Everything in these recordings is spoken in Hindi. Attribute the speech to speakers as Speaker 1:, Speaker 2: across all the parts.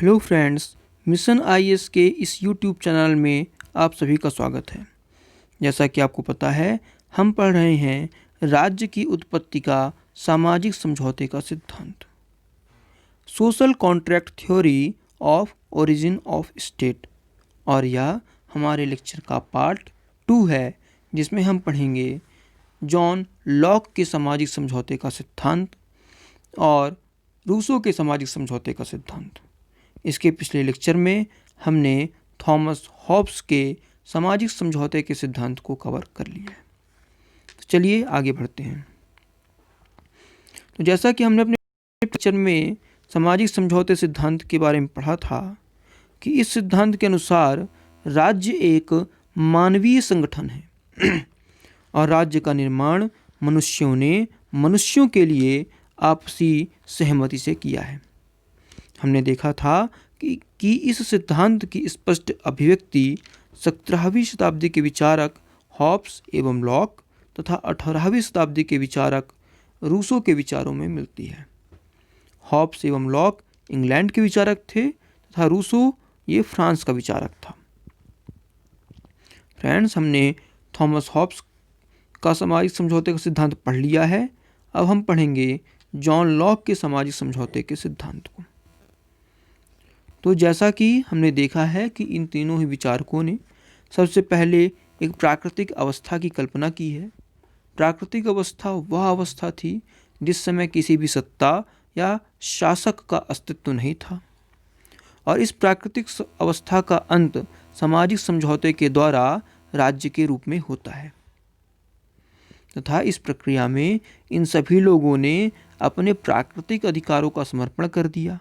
Speaker 1: हेलो फ्रेंड्स, मिशन आईएएस के इस यूट्यूब चैनल में आप सभी का स्वागत है। जैसा कि आपको पता है, हम पढ़ रहे हैं राज्य की उत्पत्ति का सामाजिक समझौते का सिद्धांत, social contract theory of origin of state. और यह हमारे लेक्चर का पार्ट 2 है, जिसमें हम पढ़ेंगे जॉन लॉक के सामाजिक समझौते का सिद्धांत और रूसो के सामाजिक समझौते का सिद्धांत। इसके पिछले लेक्चर में हमने थॉमस हॉब्स के सामाजिक समझौते के सिद्धांत को कवर कर लिया है। तो चलिए आगे बढ़ते हैं। तो जैसा कि हमने अपने लेक्चर में सामाजिक समझौते सिद्धांत के बारे में पढ़ा था कि इस सिद्धांत के अनुसार राज्य एक मानवीय संगठन है और राज्य का निर्माण मनुष्यों ने मनुष्यों के लिए आपसी सहमति से किया है। हमने देखा था कि इस सिद्धांत की स्पष्ट अभिव्यक्ति 17वीं शताब्दी के विचारक हॉब्स एवं लॉक तथा 18वीं शताब्दी के विचारक रूसो के विचारों में मिलती है। हॉब्स एवं लॉक इंग्लैंड के विचारक थे तथा रूसो ये फ्रांस का विचारक था। फ्रेंड्स, हमने थॉमस हॉब्स का सामाजिक समझौते का सिद्धांत पढ़ लिया है। अब हम पढ़ेंगे जॉन लॉक के सामाजिक समझौते के सिद्धांत को। तो जैसा कि हमने देखा है कि इन तीनों ही विचारकों ने सबसे पहले एक प्राकृतिक अवस्था की कल्पना की है। प्राकृतिक अवस्था वह अवस्था थी जिस समय किसी भी सत्ता या शासक का अस्तित्व नहीं था, और इस प्राकृतिक अवस्था का अंत सामाजिक समझौते के द्वारा राज्य के रूप में होता है तथा इस प्रक्रिया में इन सभी लोगों ने अपने प्राकृतिक अधिकारों का समर्पण कर दिया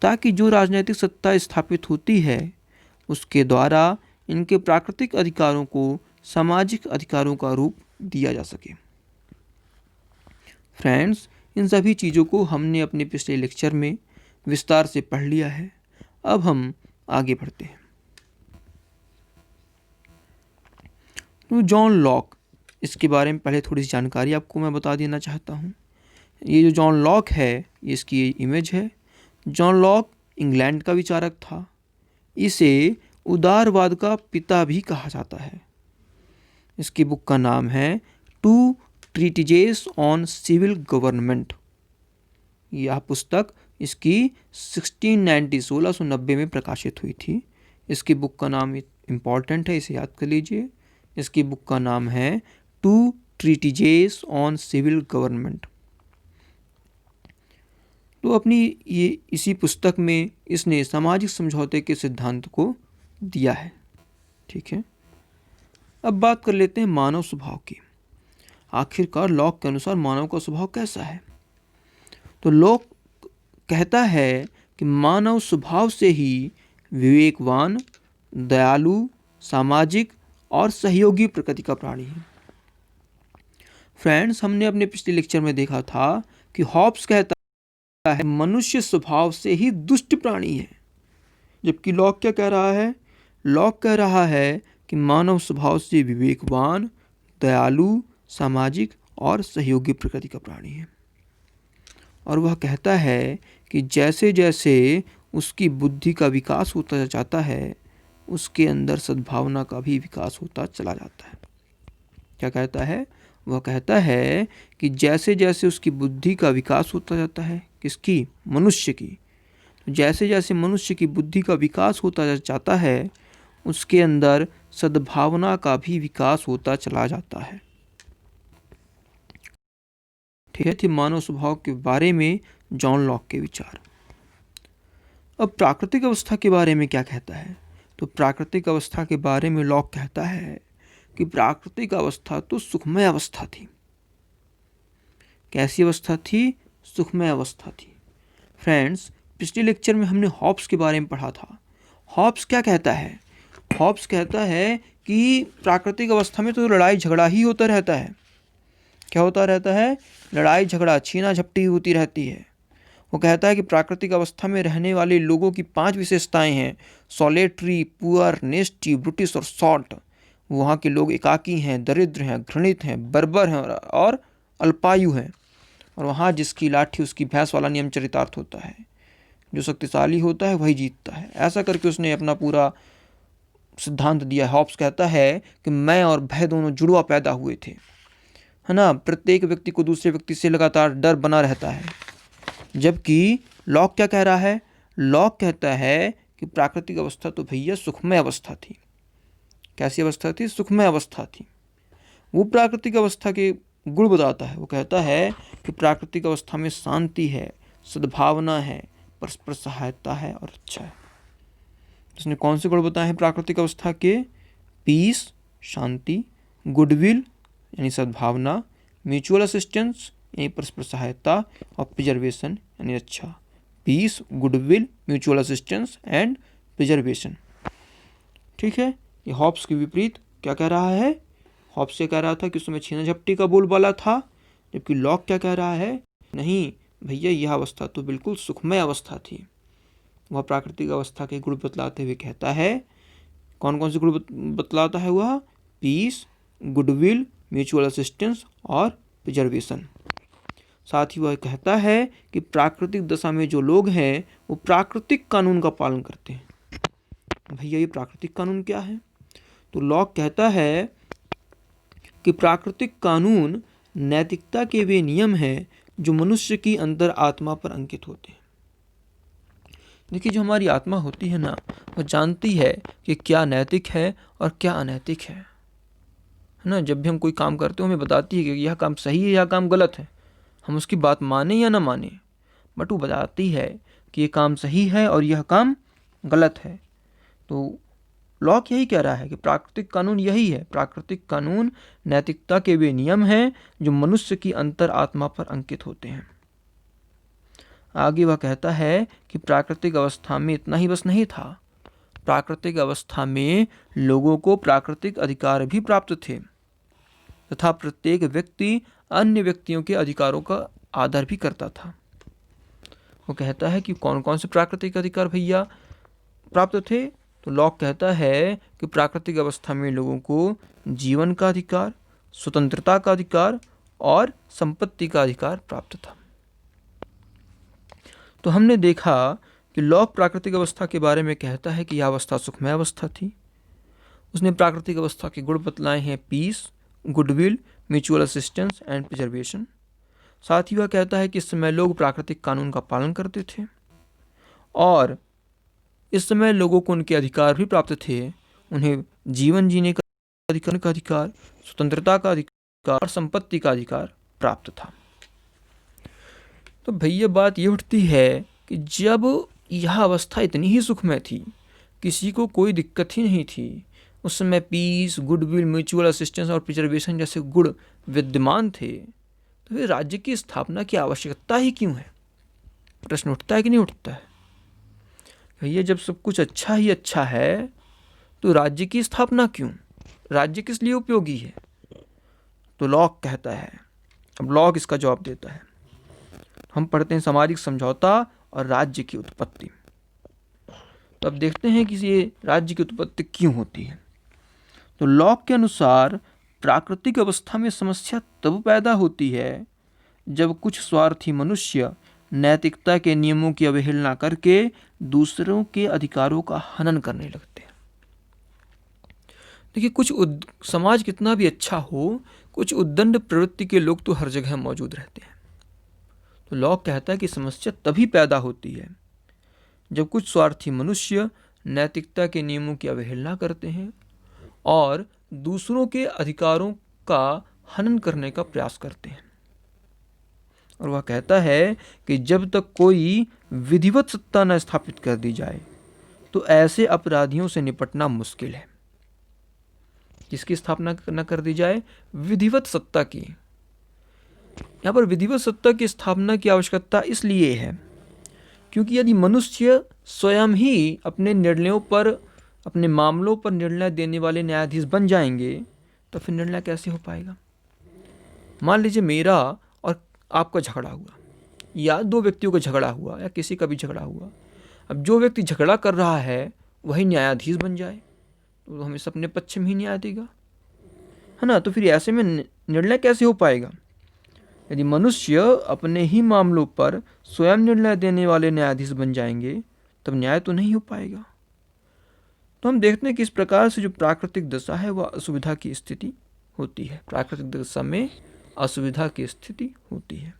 Speaker 1: ताकि जो राजनीतिक सत्ता स्थापित होती है उसके द्वारा इनके प्राकृतिक अधिकारों को सामाजिक अधिकारों का रूप दिया जा सके। फ्रेंड्स, इन सभी चीज़ों को हमने अपने पिछले लेक्चर में विस्तार से पढ़ लिया है। अब हम आगे बढ़ते हैं। तो जॉन लॉक, इसके बारे में पहले थोड़ी सी जानकारी आपको मैं बता देना चाहता हूँ। ये जो जॉन लॉक है, ये इसकी इमेज है। जॉन लॉक इंग्लैंड का विचारक था। इसे उदारवाद का पिता भी कहा जाता है। इसकी बुक का नाम है टू ट्रीटिजेस ऑन सिविल गवर्नमेंट। यह पुस्तक इसकी 1690 में प्रकाशित हुई थी। इसकी बुक का नाम इम्पॉर्टेंट है, इसे याद कर लीजिए। इसकी बुक का नाम है टू ट्रीटिजेस ऑन सिविल गवर्नमेंट। तो अपनी ये इसी पुस्तक में इसने सामाजिक समझौते के सिद्धांत को दिया है। ठीक है, अब बात कर लेते हैं मानव स्वभाव की। आखिरकार लॉक के अनुसार मानव का स्वभाव कैसा है? तो लॉक कहता है कि मानव स्वभाव से ही विवेकवान, दयालु, सामाजिक और सहयोगी प्रकृति का प्राणी है। फ्रेंड्स, हमने अपने पिछले लेक्चर में देखा था कि हॉब्स कहता है मनुष्य स्वभाव से ही दुष्ट प्राणी है, जबकि लॉक क्या कह रहा है? लॉक कह रहा है कि मानव स्वभाव से विवेकवान, दयालु, सामाजिक और सहयोगी प्रकृति का प्राणी है। और वह कहता है कि जैसे जैसे उसकी बुद्धि का विकास होता जाता है, उसके अंदर सद्भावना का भी विकास होता चला जाता है। क्या कहता है? वह कहता है कि जैसे जैसे उसकी बुद्धि का विकास होता जाता है, किसकी? मनुष्य की। तो जैसे जैसे मनुष्य की बुद्धि का विकास होता जाता है, उसके अंदर सद्भावना का भी विकास होता चला जाता है। ठीक है, थी मानव स्वभाव के बारे में जॉन लॉक के विचार। अब प्राकृतिक अवस्था के बारे में क्या कहता है? तो प्राकृतिक अवस्था के बारे में लॉक कहता है कि प्राकृतिक अवस्था तो सुखमय अवस्था थी। कैसी अवस्था थी? सुखमय अवस्था थी। फ्रेंड्स, पिछले लेक्चर में हमने हॉब्स के बारे में पढ़ा था। हॉब्स क्या कहता है? हॉब्स कहता है कि प्राकृतिक अवस्था में तो लड़ाई झगड़ा ही होता रहता है। क्या होता रहता है? लड़ाई झगड़ा, छीना झपटी होती रहती है। वो कहता है कि प्राकृतिक अवस्था में रहने वाले लोगों की 5 विशेषताएं हैं: सॉलिटरी, पुअर, नेस्टी, ब्रुटिश और सॉल्ट। वहाँ के लोग एकाकी हैं, दरिद्र हैं, घृणित हैं, बर्बर हैं और अल्पायु हैं। और वहाँ जिसकी लाठी उसकी भैंस वाला नियम चरितार्थ होता है। जो शक्तिशाली होता है वही जीतता है। ऐसा करके उसने अपना पूरा सिद्धांत दिया है। हॉब्स कहता है कि मैं और भय दोनों जुड़वा पैदा हुए थे, है ना। प्रत्येक व्यक्ति को दूसरे व्यक्ति से लगातार डर बना रहता है। जबकि लॉक क्या कह रहा है? लॉक कहता है कि प्राकृतिक अवस्था तो भैया सुखमय अवस्था थी। कैसी अवस्था थी? सुखमय अवस्था थी। वो प्राकृतिक अवस्था के गुण बताता है। वो कहता है कि प्राकृतिक अवस्था में शांति है, सद्भावना है, परस्पर सहायता है और अच्छा है। उसने कौन से गुण बताए हैं प्राकृतिक अवस्था के? पीस शांति, गुडविल यानी सद्भावना, म्यूचुअल असिस्टेंस यानी परस्पर सहायता और प्रिजर्वेशन यानी अच्छा। Peace, goodwill, mutual assistance and preservation. ठीक है। ये हॉब्स के विपरीत क्या कह रहा है? हॉब्स से कह रहा था कि उसमें छीना झपटी का बोलबाला था, जबकि लॉक क्या कह रहा है? नहीं भैया, यह अवस्था तो बिल्कुल सुखमय अवस्था थी। वह प्राकृतिक अवस्था के गुण बतलाते हुए कहता है, कौन कौन से गुण बतलाता है वह? पीस, गुडविल, म्यूचुअल असिस्टेंस और प्रिजर्वेशन। साथ ही वह कहता है कि प्राकृतिक दशा में जो लोग हैं वो प्राकृतिक कानून का पालन करते हैं। भैया, ये प्राकृतिक कानून क्या है? तो लॉक कहता है कि प्राकृतिक कानून नैतिकता के वे नियम हैं जो मनुष्य की अंतर आत्मा पर अंकित होते हैं। देखिए, जो हमारी आत्मा होती है ना, वह जानती है कि क्या नैतिक है और क्या अनैतिक है ना। जब भी हम कोई काम करते हैं हमें बताती है कि यह काम सही है, यह काम गलत है। हम उसकी बात माने या ना माने, बट वो बताती है कि ये काम सही है और यह काम गलत है। तो लॉक यही कह रहा है कि प्राकृतिक कानून यही है। प्राकृतिक कानून नैतिकता के वे नियम हैं जो मनुष्य की अंतर आत्मा पर अंकित होते हैं। आगे वह कहता है कि प्राकृतिक अवस्था में इतना ही बस नहीं था। प्राकृतिक अवस्था में लोगों को प्राकृतिक अधिकार भी प्राप्त थे तथा प्रत्येक व्यक्ति अन्य व्यक्तियों के अधिकारों का आदर भी करता था। वो कहता है कि कौन कौन से प्राकृतिक अधिकार भैया प्राप्त थे? तो लॉक कहता है कि प्राकृतिक अवस्था में लोगों को जीवन का अधिकार, स्वतंत्रता का अधिकार और संपत्ति का अधिकार प्राप्त था। तो हमने देखा कि लॉक प्राकृतिक अवस्था के बारे में कहता है कि यह अवस्था सुखमय अवस्था थी। उसने प्राकृतिक अवस्था के गुण बतलाए हैं: peace, goodwill, mutual assistance and preservation. साथ ही वह कहता है कि इस समय लोग प्राकृतिक कानून का पालन करते थे और इस समय लोगों को उनके अधिकार भी प्राप्त थे। उन्हें जीवन जीने का अधिकार, स्वतंत्रता का अधिकार और संपत्ति का अधिकार प्राप्त था। तो भैया बात ये उठती है कि जब यह अवस्था इतनी ही सुखमय थी, किसी को कोई दिक्कत ही नहीं थी, उस समय पीस, गुडविल, म्यूचुअल असिस्टेंस और प्रिजर्वेशन जैसे गुण विद्यमान थे, तो फिर राज्य की स्थापना की आवश्यकता ही क्यों है? प्रश्न उठता है कि नहीं उठता है? भैया, जब सब कुछ अच्छा ही अच्छा है तो राज्य की स्थापना क्यों? राज्य किस लिए उपयोगी है? तो लॉक कहता है। अब लॉक इसका जवाब देता है। हम पढ़ते हैं सामाजिक समझौता और राज्य की उत्पत्ति। तो अब देखते हैं कि ये राज्य की उत्पत्ति क्यों होती है। तो लॉक के अनुसार प्राकृतिक अवस्था में समस्या तब पैदा होती है जब कुछ स्वार्थी मनुष्य नैतिकता के नियमों की अवहेलना करके दूसरों के अधिकारों का हनन करने लगते हैं। देखिए, समाज कितना भी अच्छा हो, कुछ उद्दंड प्रवृत्ति के लोग तो हर जगह मौजूद रहते हैं। तो लॉक कहता है कि समस्या तभी पैदा होती है जब कुछ स्वार्थी मनुष्य नैतिकता के नियमों की अवहेलना करते हैं और दूसरों के अधिकारों का हनन करने का प्रयास करते हैं। और वह कहता है कि जब तक कोई विधिवत सत्ता न स्थापित कर दी जाए तो ऐसे अपराधियों से निपटना मुश्किल है। किसकी स्थापना न कर दी जाए? विधिवत सत्ता की। यहाँ पर विधिवत सत्ता की स्थापना की आवश्यकता इसलिए है क्योंकि यदि मनुष्य स्वयं ही अपने निर्णयों पर, अपने मामलों पर निर्णय देने वाले न्यायाधीश बन जाएंगे तो फिर निर्णय कैसे हो पाएगा? मान लीजिए मेरा और आपका झगड़ा हुआ, या दो व्यक्तियों का झगड़ा हुआ, या किसी का भी झगड़ा हुआ। अब जो व्यक्ति झगड़ा कर रहा है वही न्यायाधीश बन जाए तो हमें अपने पक्ष में ही न्याय देगा, है ना। तो फिर ऐसे में निर्णय कैसे हो पाएगा? यदि मनुष्य अपने ही मामलों पर स्वयं निर्णय देने वाले न्यायाधीश बन जाएंगे तब न्याय तो नहीं हो पाएगा। तो हम देखते हैं कि इस प्रकार से जो प्राकृतिक दशा है वह असुविधा की स्थिति होती है। प्राकृतिक दशा में असुविधा की स्थिति होती है।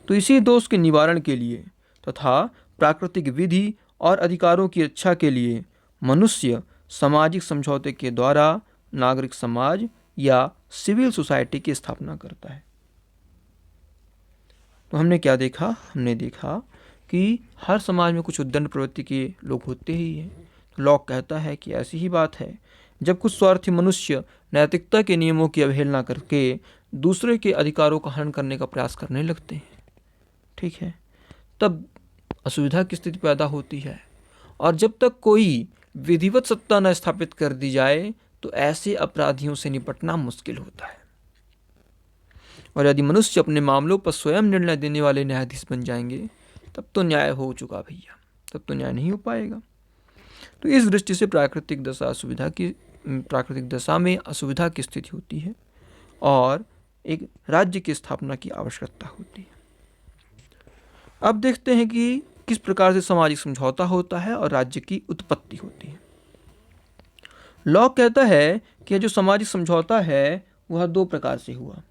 Speaker 1: तो इसी दोष के निवारण के लिए तथा प्राकृतिक विधि और अधिकारों की रक्षा के लिए मनुष्य सामाजिक समझौते के द्वारा नागरिक समाज या सिविल सोसाइटी की स्थापना करता है। तो हमने क्या देखा? हमने देखा कि हर समाज में कुछ उद्दंड प्रवृत्ति के लोग होते ही हैं। लॉक कहता है कि ऐसी ही बात है जब कुछ स्वार्थी मनुष्य नैतिकता के नियमों की अवहेलना करके दूसरे के अधिकारों का हनन करने का प्रयास करने लगते हैं, ठीक है, तब असुविधा की स्थिति पैदा होती है। और जब तक कोई विधिवत सत्ता न स्थापित कर दी जाए तो ऐसे अपराधियों से निपटना मुश्किल होता है। और यदि मनुष्य अपने मामलों पर स्वयं निर्णय देने वाले न्यायाधीश बन जाएंगे तब तो न्याय हो चुका भैया, तब तो न्याय नहीं हो पाएगा। तो इस दृष्टि से प्राकृतिक दशा में असुविधा की स्थिति होती है और एक राज्य की स्थापना की आवश्यकता होती है। अब देखते हैं कि किस प्रकार से सामाजिक समझौता होता है और राज्य की उत्पत्ति होती है। लॉक कहता है कि जो सामाजिक समझौता है वह दो प्रकार से हुआ।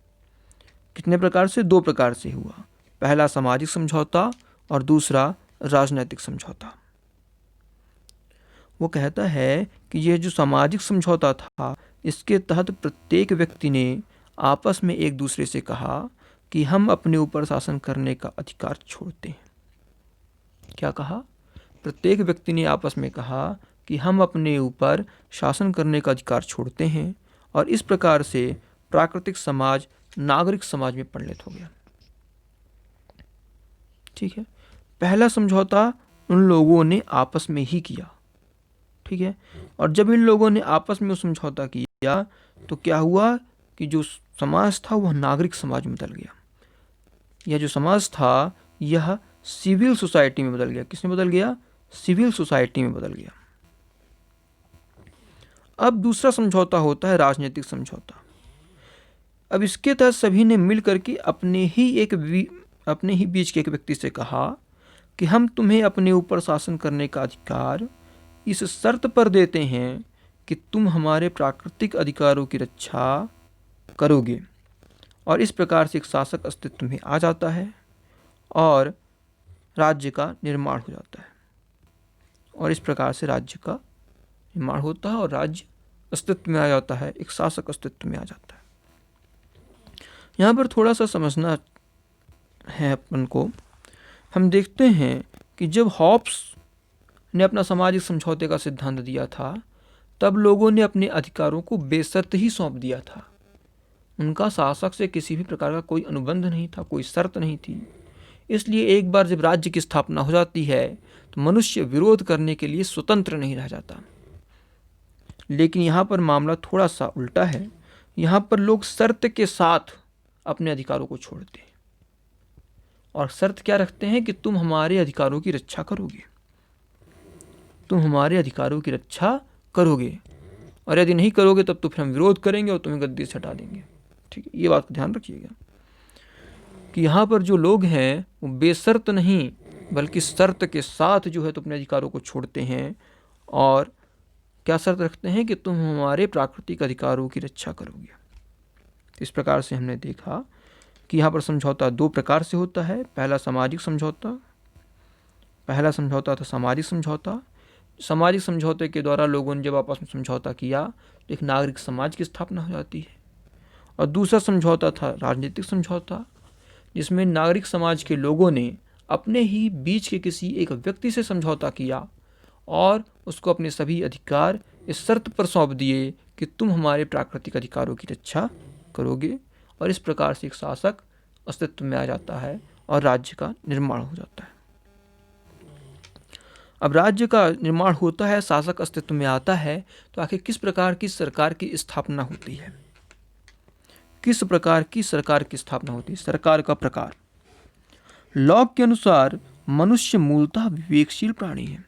Speaker 1: कितने प्रकार से? दो प्रकार से हुआ। पहला सामाजिक समझौता और दूसरा राजनैतिक समझौता। वो कहता है कि यह जो सामाजिक समझौता था इसके तहत प्रत्येक व्यक्ति ने आपस में एक दूसरे से कहा कि हम अपने ऊपर शासन करने का अधिकार छोड़ते हैं। क्या कहा? प्रत्येक व्यक्ति ने आपस में कहा कि हम अपने ऊपर शासन करने का अधिकार छोड़ते हैं और इस प्रकार से प्राकृतिक समाज नागरिक समाज में परिणत हो गया। ठीक है, पहला समझौता उन लोगों ने आपस में ही किया, ठीक है, और जब इन लोगों ने आपस में समझौता किया तो क्या हुआ कि जो समाज था वह नागरिक समाज में बदल गया। यह जो समाज था यह सिविल सोसाइटी में बदल गया। किसमें बदल गया? सिविल सोसाइटी में बदल गया। अब दूसरा समझौता होता है राजनीतिक समझौता। अब इसके तहत सभी ने मिलकर के अपने ही बीच के एक व्यक्ति से कहा कि हम तुम्हें अपने ऊपर शासन करने का अधिकार इस शर्त पर देते हैं कि तुम हमारे प्राकृतिक अधिकारों की रक्षा करोगे। और इस प्रकार से एक शासक अस्तित्व में आ जाता है और राज्य का निर्माण हो जाता है। और इस प्रकार से राज्य का निर्माण होता है और राज्य अस्तित्व में आ जाता है, एक शासक अस्तित्व में आ जाता है। यहाँ पर थोड़ा सा समझना है अपन को। हम देखते हैं कि जब हॉब्स ने अपना सामाजिक समझौते का सिद्धांत दिया था तब लोगों ने अपने अधिकारों को बेशर्त ही सौंप दिया था। उनका शासक से किसी भी प्रकार का कोई अनुबंध नहीं था, कोई शर्त नहीं थी। इसलिए एक बार जब राज्य की स्थापना हो जाती है तो मनुष्य विरोध करने के लिए स्वतंत्र नहीं रह जाता। लेकिन यहाँ पर मामला थोड़ा सा उल्टा है। यहाँ पर लोग शर्त के साथ अपने अधिकारों को छोड़ते हैं और शर्त क्या रखते हैं कि तुम हमारे अधिकारों की रक्षा करोगे, तुम हमारे अधिकारों की रक्षा करोगे, और यदि नहीं करोगे तब तो फिर हम विरोध करेंगे और तुम्हें गद्दी से हटा देंगे। ठीक है, ये बात का ध्यान रखिएगा कि यहाँ पर जो लोग हैं वो बेशर्त नहीं बल्कि शर्त के साथ जो है तो अपने अधिकारों को छोड़ते हैं और क्या शर्त रखते हैं कि तुम हमारे प्राकृतिक अधिकारों की रक्षा करोगे। इस प्रकार से हमने देखा कि यहाँ पर समझौता दो प्रकार से होता है। पहला सामाजिक समझौता, पहला समझौता था सामाजिक समझौता। सामाजिक समझौते के द्वारा लोगों ने जब आपस में समझौता किया तो एक नागरिक समाज की स्थापना हो जाती है। और दूसरा समझौता था राजनीतिक समझौता, जिसमें नागरिक समाज के लोगों ने अपने ही बीच के किसी एक व्यक्ति से समझौता किया और उसको अपने सभी अधिकार इस शर्त पर सौंप दिए कि तुम हमारे प्राकृतिक अधिकारों की रक्षा करोगे। और इस प्रकार से एक शासक अस्तित्व में आ जाता है और राज्य का निर्माण हो जाता है। अब राज्य का निर्माण होता है, शासक अस्तित्व में आता है, तो आखिर किस प्रकार की सरकार की स्थापना होती है? किस प्रकार की सरकार की स्थापना होती है? सरकार का प्रकार। लॉक के अनुसार मनुष्य मूलतः विवेकशील प्राणी है।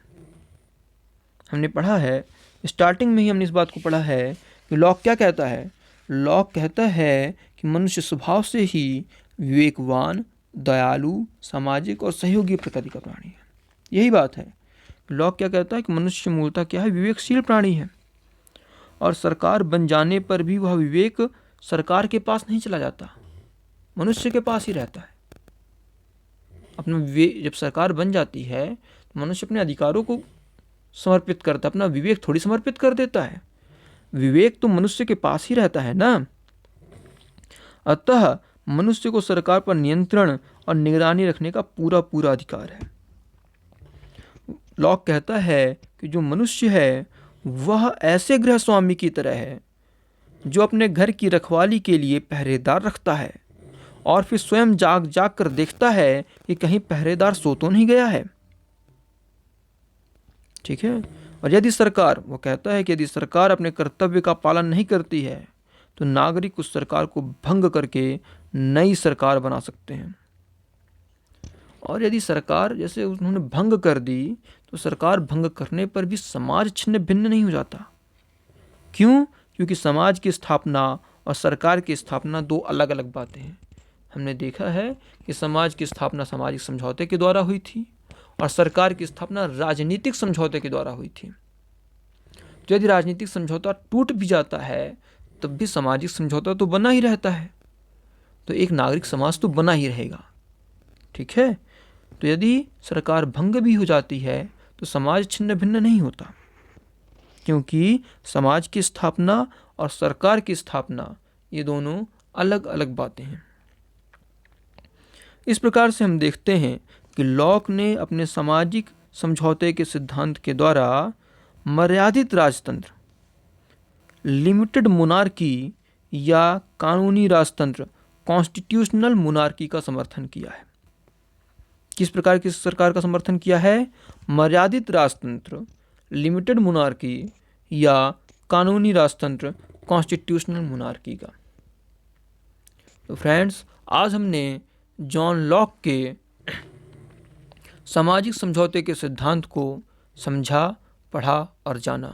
Speaker 1: हमने पढ़ा है, स्टार्टिंग में ही हमने इस बात को पढ़ा है कि लॉक क्या कहता है लॉक कहता है कि मनुष्य स्वभाव से ही विवेकवान, दयालु, सामाजिक और सहयोगी प्रकृति का प्राणी है। यही बात है। लॉक क्या कहता है कि मनुष्य मूलतः क्या है, विवेकशील प्राणी है, और सरकार बन जाने पर भी वह विवेक सरकार के पास नहीं चला जाता, मनुष्य के पास ही रहता है। अपना विवेक, जब सरकार बन जाती है तो मनुष्य अपने अधिकारों को समर्पित करता, अपना विवेक थोड़ी समर्पित कर देता है। विवेक तो मनुष्य के पास ही रहता है ना। अतः मनुष्य को सरकार पर नियंत्रण और निगरानी रखने का पूरा पूरा अधिकार है। लॉक कहता है कि जो मनुष्य है वह ऐसे गृह स्वामी की तरह है जो अपने घर की रखवाली के लिए पहरेदार रखता है और फिर स्वयं जाग जाग कर देखता है कि कहीं पहरेदार सो तो नहीं गया है। ठीक है। और यदि सरकार, वो कहता है कि यदि सरकार अपने कर्तव्य का पालन नहीं करती है तो नागरिक उस सरकार को भंग करके नई सरकार बना सकते हैं। और यदि सरकार जैसे उन्होंने भंग कर दी तो सरकार भंग करने पर भी समाज छिन्न भिन्न नहीं हो जाता। क्यों? क्योंकि समाज की स्थापना और सरकार की स्थापना दो अलग अलग बातें हैं। हमने देखा है कि समाज की स्थापना सामाजिक समझौते के द्वारा हुई थी और सरकार की स्थापना राजनीतिक समझौते के द्वारा हुई थी। तो यदि राजनीतिक समझौता टूट भी जाता है तब भी सामाजिक समझौता तो बना ही रहता है, तो एक नागरिक समाज तो बना ही रहेगा। ठीक है। तो यदि सरकार भंग भी हो जाती है तो समाज छिन्न भिन्न नहीं होता, क्योंकि समाज की स्थापना और सरकार की स्थापना ये दोनों अलग अलग बातें हैं। इस प्रकार से हम देखते हैं कि लॉक ने अपने सामाजिक समझौते के सिद्धांत के द्वारा मर्यादित राजतंत्र, लिमिटेड मोनार्की या कानूनी राजतंत्र, कॉन्स्टिट्यूशनल मोनार्की का समर्थन किया है। किस प्रकार की सरकार का समर्थन किया है? मर्यादित राजतंत्र, लिमिटेड मोनार्की या कानूनी राजतंत्र, कॉन्स्टिट्यूशनल मोनार्की का। तो फ्रेंड्स, आज हमने जॉन लॉक के सामाजिक समझौते के सिद्धांत को समझा, पढ़ा और जाना।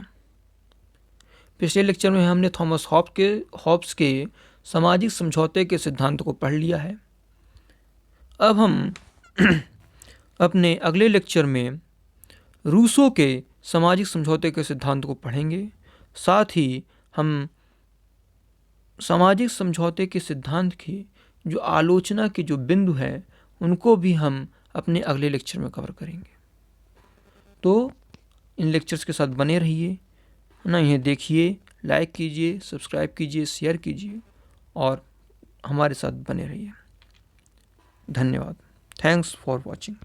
Speaker 1: पिछले लेक्चर में हमने थॉमस हॉब्स के सामाजिक समझौते के सिद्धांत को पढ़ लिया है। अब हम अपने अगले लेक्चर में रूसो के सामाजिक समझौते के सिद्धांत को पढ़ेंगे। साथ ही हम सामाजिक समझौते के सिद्धांत की जो आलोचना के जो बिंदु हैं उनको भी हम अपने अगले लेक्चर में कवर करेंगे। तो इन लेक्चर्स के साथ बने रहिए ना, इन्हें देखिए, लाइक कीजिए, सब्सक्राइब कीजिए, शेयर कीजिए और हमारे साथ बने रहिए। धन्यवाद। Thanks for watching.